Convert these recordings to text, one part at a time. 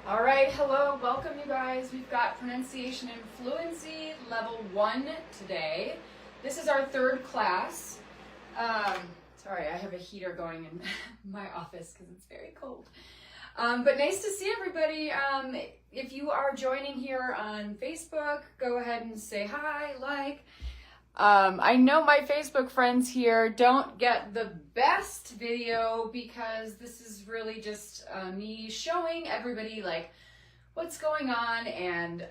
All right, hello, welcome you guys. We've got pronunciation and fluency level 1 today. This is our third class. Sorry, I have a heater going in my office because it's very cold. But nice to see everybody. If you are joining here on Facebook, go ahead and say hi, like. I know my Facebook friends here don't get the best video because this is really just me showing everybody like what's going on and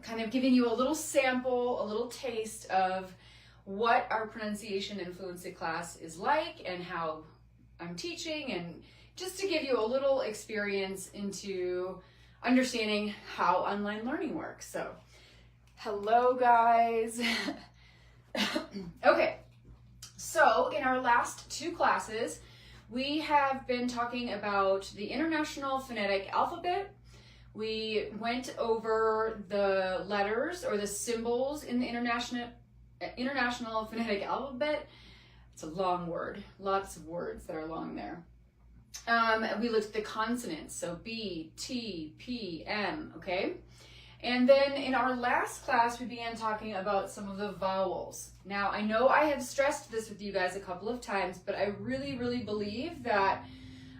kind of giving you a little sample, a little taste of what our pronunciation and fluency class is like and how I'm teaching, and just to give you a little experience into understanding how online learning works. So hello guys. Okay, so in our last two classes, we have been talking about the International Phonetic Alphabet. We went over the letters or the symbols in the International Phonetic Alphabet. It's a long word, lots of words that are long there. We looked at the consonants, so B, T, P, M, okay? And then in our last class, we began talking about some of the vowels. Now, I know I have stressed this with you guys a couple of times, but I really, really believe that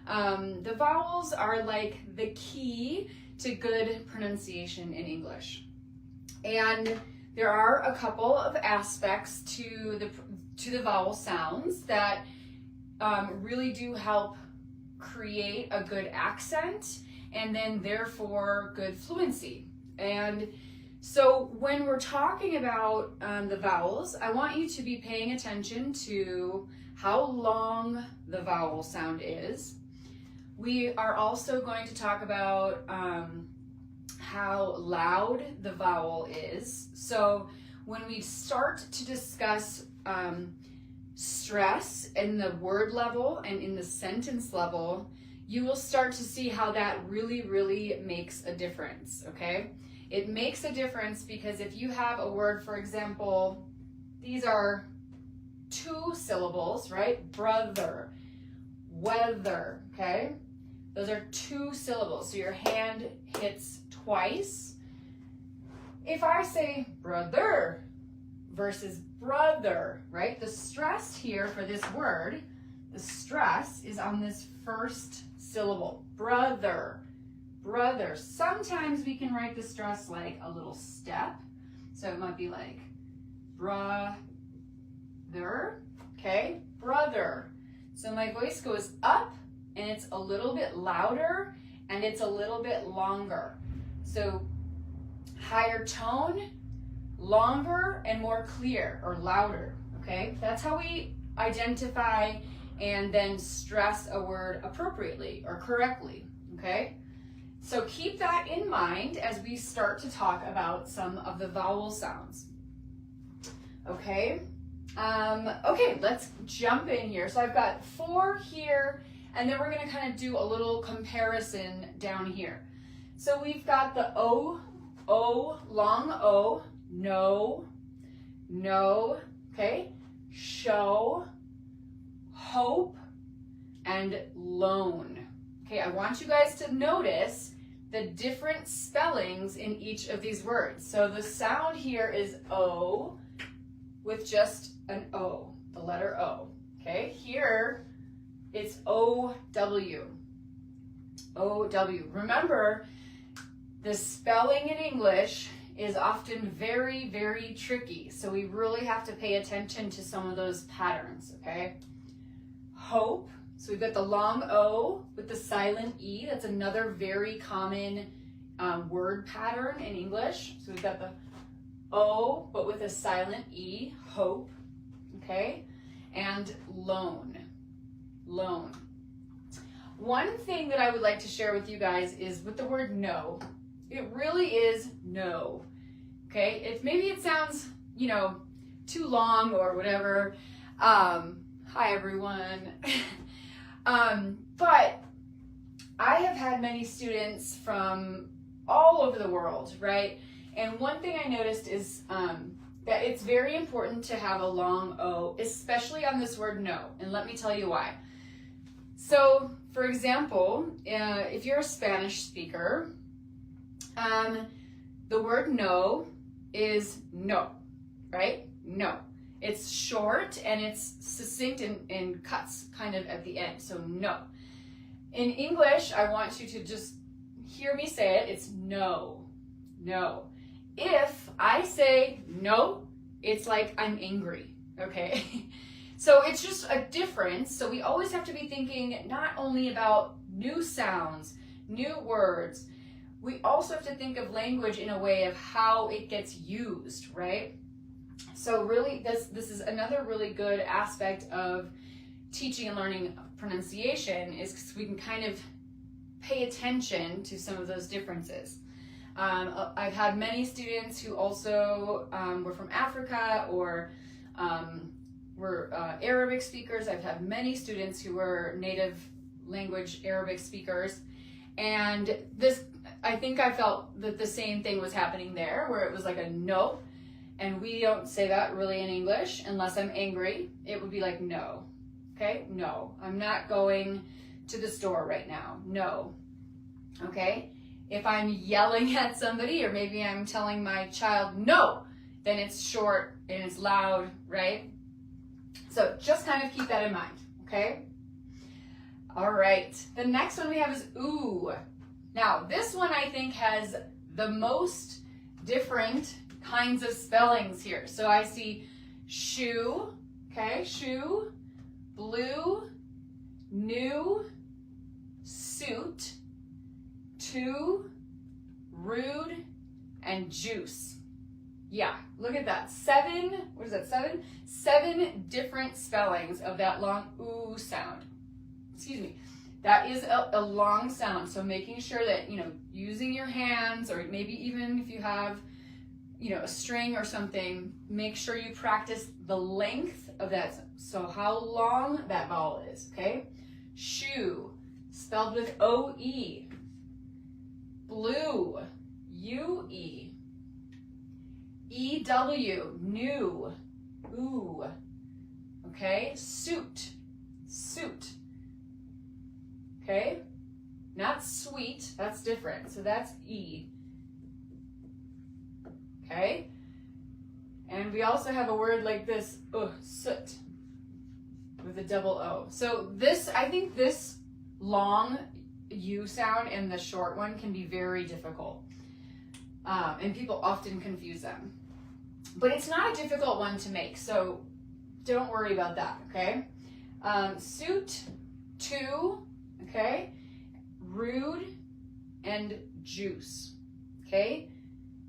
the vowels are like the key to good pronunciation in English. And there are a couple of aspects to the vowel sounds that really do help create a good accent and then therefore good fluency. And so when we're talking about the vowels, I want you to be paying attention to how long the vowel sound is. We are also going to talk about how loud the vowel is. So when we start to discuss stress in the word level and in the sentence level, you will start to see how that really, really makes a difference, okay? It makes a difference because if you have a word, for example, these are 2 syllables, right? Brother, weather, okay? Those are 2 syllables, so your hand hits twice. If I say brother versus brother, right? The stress here for this word, the stress is on this first syllable, brother. Brother. Sometimes we can write the stress like a little step. So it might be like brother, okay? Brother. So my voice goes up and it's a little bit louder and it's a little bit longer. So higher tone, longer and more clear or louder, okay? That's how we identify and then stress a word appropriately or correctly, okay? So keep that in mind as we start to talk about some of the vowel sounds. Okay, okay, let's jump in here. So I've got 4 here, and then we're going to kind of do a little comparison down here. So we've got the O, long O, no, okay, show, hope, and loan. Okay, I want you guys to notice the different spellings in each of these words. So the sound here is O with just an O, the letter O. Okay, here it's O-W. O-W. Remember, the spelling in English is often very, very tricky. So we really have to pay attention to some of those patterns, okay? Hope. So we've got the long O with the silent E. That's another very common word pattern in English. So we've got the O, but with a silent E, hope, okay? And loan, loan. One thing that I would like to share with you guys is with the word no. It really is no, okay? Maybe it sounds, you know, too long or whatever. Hi, everyone. But I have had many students from all over the world, right? And one thing I noticed is that it's very important to have a long O, especially on this word no. And let me tell you why. So, for example, if you're a Spanish speaker, the word no is no, right? No. It's short and it's succinct and cuts kind of at the end, so no. In English, I want you to just hear me say it. It's no, no. If I say no, it's like I'm angry, okay? So it's just a difference. So we always have to be thinking not only about new sounds, new words, we also have to think of language in a way of how it gets used, right? So really, this is another really good aspect of teaching and learning pronunciation, is because we can kind of pay attention to some of those differences. I've had many students who also were from Africa or were Arabic speakers. I've had many students who were native language Arabic speakers. And this, I think I felt that the same thing was happening there, where it was like a no. And we don't say that really in English unless I'm angry. It would be like no. Okay? No. I'm not going to the store right now. No. Okay? If I'm yelling at somebody, or maybe I'm telling my child no, then it's short and it's loud, right? So just kind of keep that in mind, okay? All right, the next one we have is ooh. Now, this one I think has the most different kinds of spellings here. So I see shoe, okay, shoe, blue, new, suit, to, rude, and juice. Yeah, look at that. 7, what is that, 7? 7 different spellings of that long ooh sound. Excuse me. That is a long sound, so making sure that, using your hands, or maybe even if you have, a string or something, make sure you practice the length of that, so how long that vowel is, okay? Shoe, spelled with O-E. Blue, U-E. E-W, new, ooh. Okay, suit, suit. Okay, not sweet, that's different, so that's E. Okay, and we also have a word like this, soot, with a double O. So this, I think this long U sound and the short one can be very difficult, and people often confuse them. But it's not a difficult one to make, so don't worry about that, okay? Suit, to, okay? Rude, and juice, okay?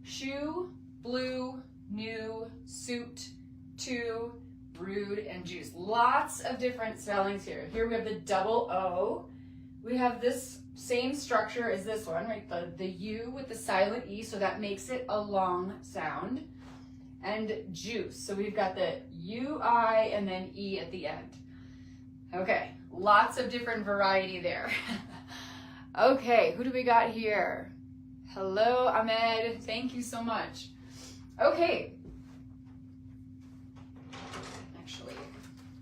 Shoe, blue, new, suit, to, rude, and juice. Lots of different spellings here. Here we have the double O. We have this same structure as this one, right? The U with the silent E, so that makes it a long sound. And juice. So we've got the U-I and then E at the end. Okay, lots of different variety there. Okay, who do we got here? Hello, Ahmed. Thank you so much. Okay. Actually,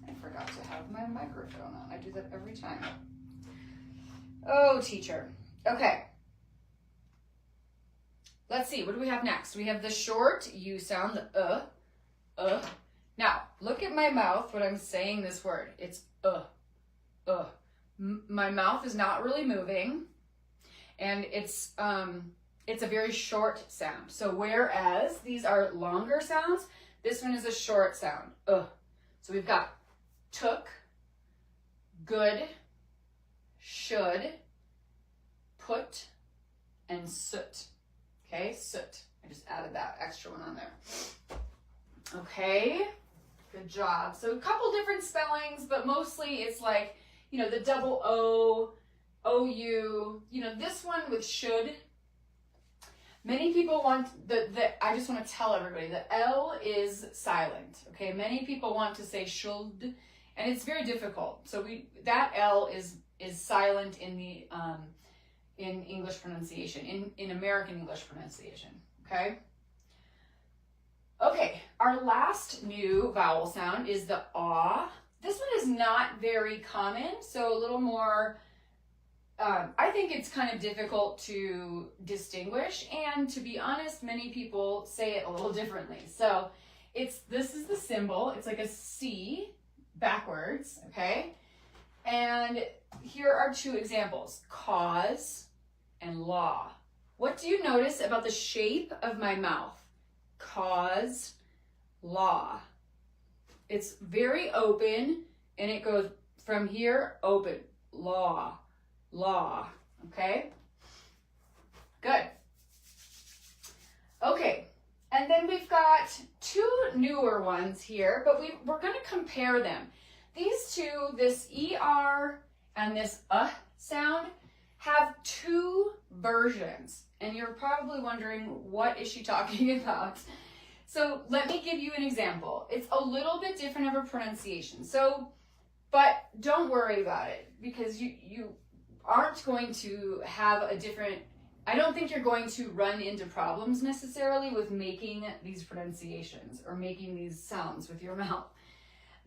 I forgot to have my microphone on. I do that every time. Oh, teacher. Okay. Let's see, what do we have next? We have the short U sound, the Now, look at my mouth when I'm saying this word. It's My mouth is not really moving, and it's a very short sound. So whereas these are longer sounds, this one is a short sound, So we've got took, good, should, put, and soot. Okay, soot. I just added that extra one on there. Okay, good job. So a couple different spellings, but mostly it's like, the double O, O-U, this one with should. Many people want I just want to tell everybody, the L is silent, okay? Many people want to say should, and it's very difficult. So that L is silent in the, in English pronunciation, in American English pronunciation, okay? Okay, our last new vowel sound is the aw. This one is not very common, so a little more, I think it's kind of difficult to distinguish, and to be honest, many people say it a little differently. So this is the symbol. It's like a C backwards, okay? And here are two examples, cause and law. What do you notice about the shape of my mouth? Cause, law. It's very open, and it goes from here, open, law, law, okay? Good. Okay, and then we've got two newer ones here, but we're going to compare them. These two, this ER and this sound, have two versions, and you're probably wondering, what is she talking about? So let me give you an example. It's a little bit different of a pronunciation. But don't worry about it, because you aren't going to have a different, I don't think you're going to run into problems necessarily with making these pronunciations or making these sounds with your mouth.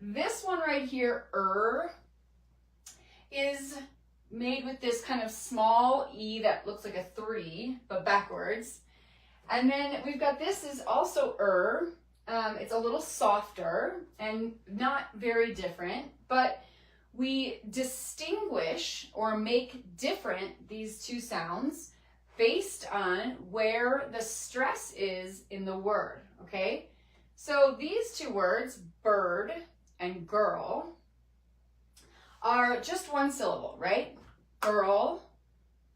This one right here, is made with this kind of small E that looks like a 3, but backwards. And then we've got this is also it's a little softer and not very different, but we distinguish or make different these two sounds based on where the stress is in the word, okay? So these two words, bird and girl, are just one syllable, right? Girl,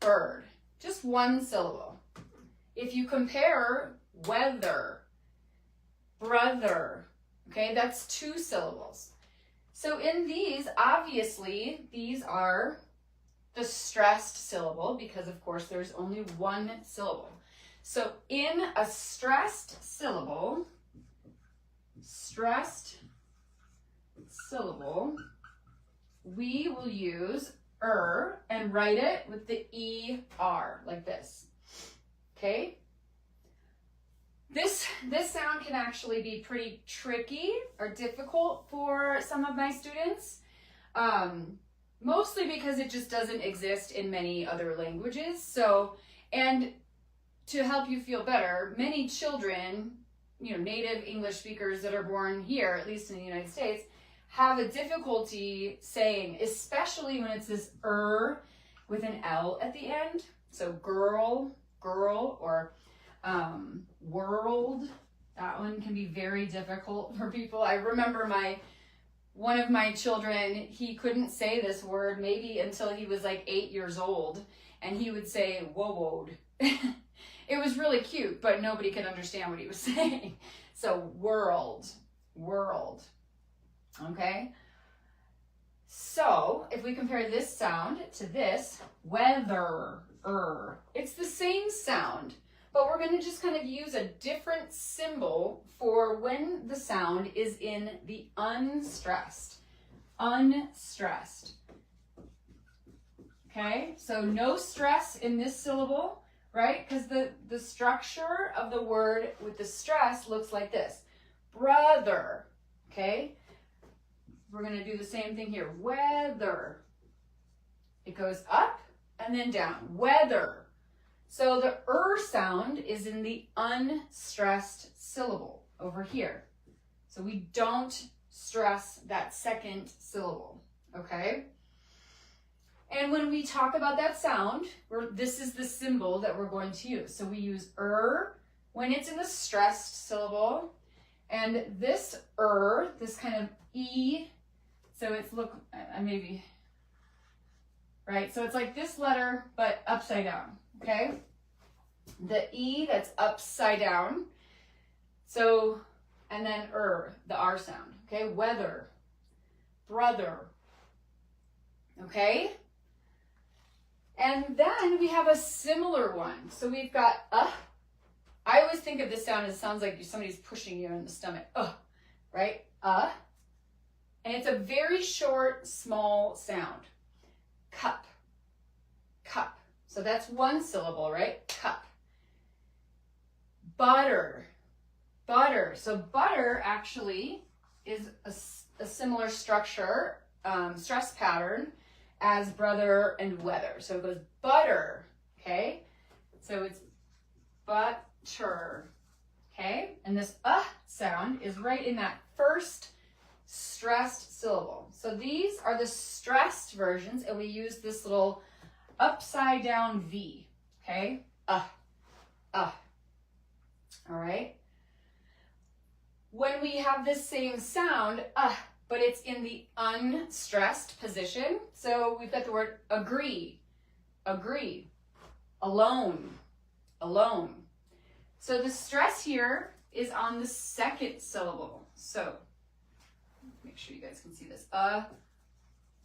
bird, just one syllable. If you compare weather, brother, okay, that's two syllables. So in these, obviously, these are the stressed syllable, because of course there's only one syllable. So in a stressed syllable, we will use and write it with the ER, like this, okay? This sound can actually be pretty tricky or difficult for some of my students, mostly because it just doesn't exist in many other languages. So, and to help you feel better, many children, native English speakers that are born here, at least in the United States, have a difficulty saying, especially when it's this with an L at the end. So girl, or world, that one can be very difficult for people. I remember one of my children, he couldn't say this word maybe until he was like 8 years old, and he would say whoa. It was really cute, but nobody could understand what he was saying. So world, okay? So if we compare this sound to this, weather, it's the same sound, but we're going to just kind of use a different symbol for when the sound is in the unstressed. Okay, so no stress in this syllable, right? Because the structure of the word with the stress looks like this. Brother, okay? We're going to do the same thing here. Weather. It goes up and then down. Weather. So the sound is in the unstressed syllable over here. So we don't stress that second syllable, okay? And when we talk about that sound, this is the symbol that we're going to use. So we use when it's in the stressed syllable, and this this kind of E, so it's maybe, right? So it's like this letter, but upside down, okay? The E that's upside down. So, and then the R sound, okay? Weather, brother, okay? And then we have a similar one. So we've got I always think of this sound as sounds like somebody's pushing you in the stomach. Right? And it's a very short, small sound. Cup. So that's one syllable, right? Cup. Butter. So butter actually is a similar structure stress pattern as brother and weather. So it goes butter, okay? So it's butter, okay? And this sound is right in that first stressed syllable. So these are the stressed versions, and we use this little upside down V, okay? All right? When we have this same sound, but it's in the unstressed position, so we've got the word agree, agree, alone, alone. So the stress here is on the second syllable. So make sure you guys can see this.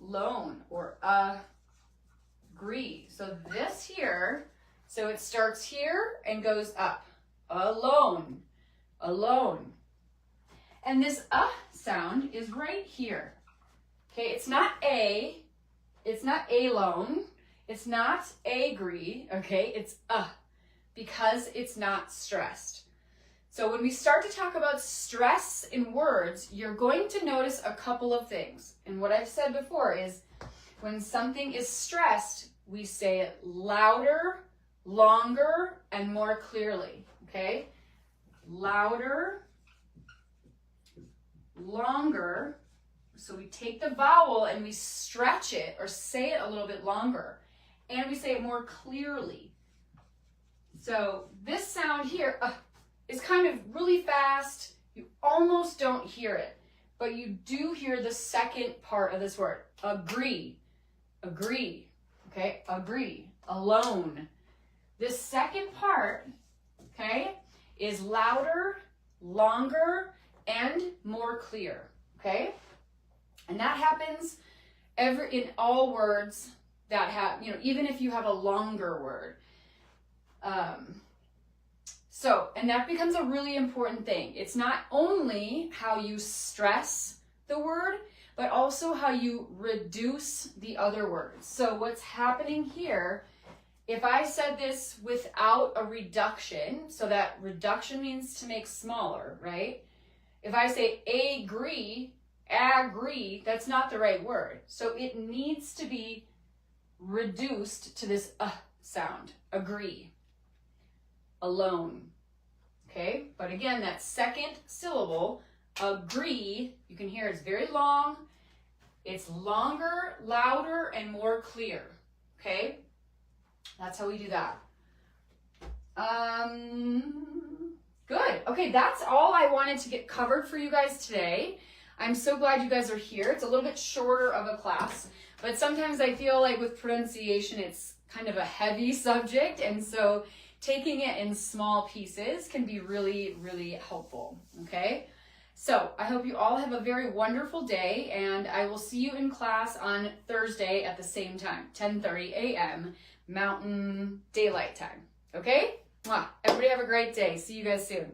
Alone or agree. So this here, so it starts here and goes up. Alone, alone. And this sound is right here. Okay, it's not alone, it's not agree, okay, it's because it's not stressed. So when we start to talk about stress in words, you're going to notice a couple of things. And what I've said before is when something is stressed, we say it louder, longer, and more clearly, okay? Louder, longer, so we take the vowel and we stretch it or say it a little bit longer, and we say it more clearly. So this sound here is kind of really fast. You almost don't hear it, but you do hear the second part of this word, agree, agree, okay, agree, alone. This second part, okay, is louder, longer, and more clear, okay? And that happens in all words that have, even if you have a longer word. And that becomes a really important thing. It's not only how you stress the word, but also how you reduce the other words. So what's happening here, if I said this without a reduction, so that reduction means to make smaller, right? If I say agree, that's not the right word. So it needs to be reduced to this sound, agree, alone, okay? But again, that second syllable, agree, you can hear it's very long. It's longer, louder, and more clear, okay? That's how we do that. Good. Okay, that's all I wanted to get covered for you guys today. I'm so glad you guys are here. It's a little bit shorter of a class, but sometimes I feel like with pronunciation, it's kind of a heavy subject, and so taking it in small pieces can be really, really helpful, okay? So I hope you all have a very wonderful day, and I will see you in class on Thursday at the same time, 10:30 a.m. Mountain Daylight Time, okay? Mwah. Everybody have a great day. See you guys soon.